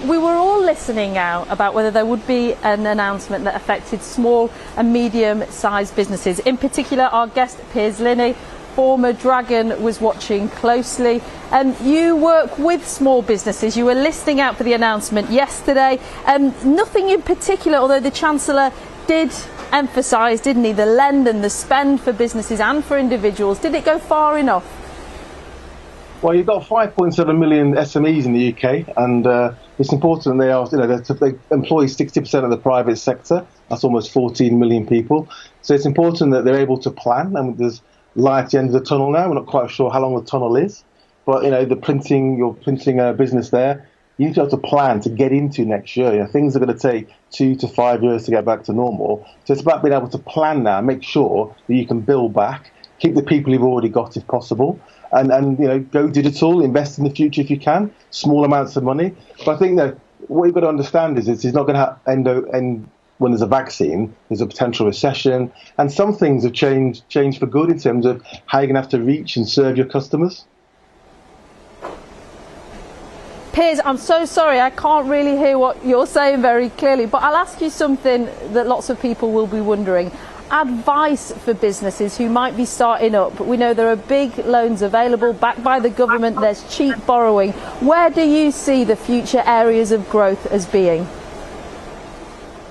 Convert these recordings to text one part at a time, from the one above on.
we were all listening out about whether there would be an announcement that affected small and medium-sized businesses. In particular, our guest, Piers Linney, former Dragon, was watching closely. And you work with small businesses. You were listening out for the announcement yesterday. Nothing in particular, although the Chancellor did emphasise, didn't he, the lend and the spend for businesses and for individuals. Did it go far enough? Well, you've got 5.7 million SMEs in the UK, and it's important they are, they employ 60% of the private sector. That's almost 14 million people. So it's important that they're able to plan, and there's light at the end of the tunnel now. We're not quite sure how long the tunnel is, but you're printing a business there. You need to have to plan to get into next year. Things are going to take 2 to 5 years to get back to normal. So it's about being able to plan now, make sure that you can build back, keep the people you've already got if possible, and go digital, invest in the future if you can, small amounts of money. But I think that what you've got to understand is it's not going to end when there's a vaccine. There's a potential recession, and some things have changed for good in terms of how you're going to have to reach and serve your customers. Piers, I'm so sorry, I can't really hear what you're saying very clearly, but I'll ask you something that lots of people will be wondering. Advice for businesses who might be starting up. We know there are big loans available, backed by the government, there's cheap borrowing. Where do you see the future areas of growth as being?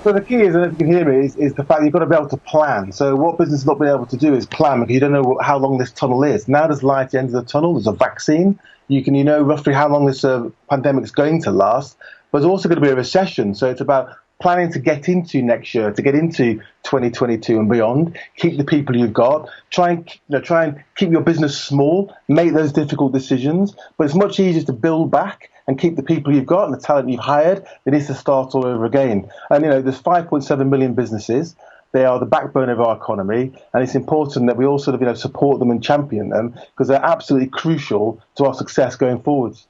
So the key is, and if you can hear me, is the fact you've got to be able to plan. So what business has not been able to do is plan, because you don't know how long this tunnel is. Now there's light at the end of the tunnel, there's a vaccine. You know roughly how long this pandemic is going to last, but there's also going to be a recession. So it's about planning to get into next year, to get into 2022 and beyond. Keep the people you've got. Try and keep your business small. Make those difficult decisions. But it's much easier to build back and keep the people you've got and the talent you've hired than it is to start all over again. And there's 5.7 million businesses. They are the backbone of our economy, and it's important that we all sort of support them and champion them, because they're absolutely crucial to our success going forwards.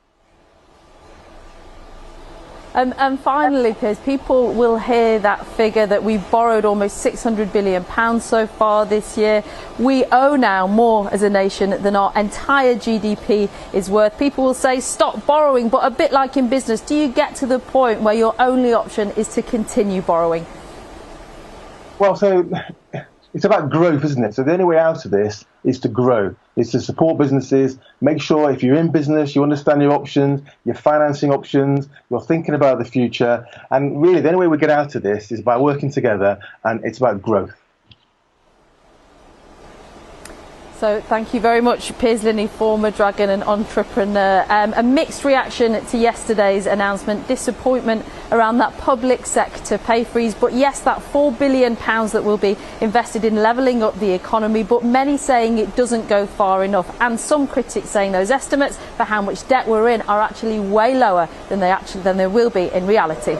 And finally, Piers, people will hear that figure that we've borrowed almost £600 billion so far this year. We owe now more as a nation than our entire GDP is worth. People will say, stop borrowing, but a bit like in business, do you get to the point where your only option is to continue borrowing? Well, so it's about growth, isn't it? So the only way out of this is to grow, is to support businesses, make sure if you're in business, you understand your options, your financing options, you're thinking about the future. And really, the only way we get out of this is by working together, and it's about growth. So thank you very much, Piers Linney, former Dragon and entrepreneur. A mixed reaction to yesterday's announcement, disappointment around that public sector pay freeze, but yes, that £4 billion that will be invested in levelling up the economy, but many saying it doesn't go far enough, and some critics saying those estimates for how much debt we're in are actually way lower than they will be in reality.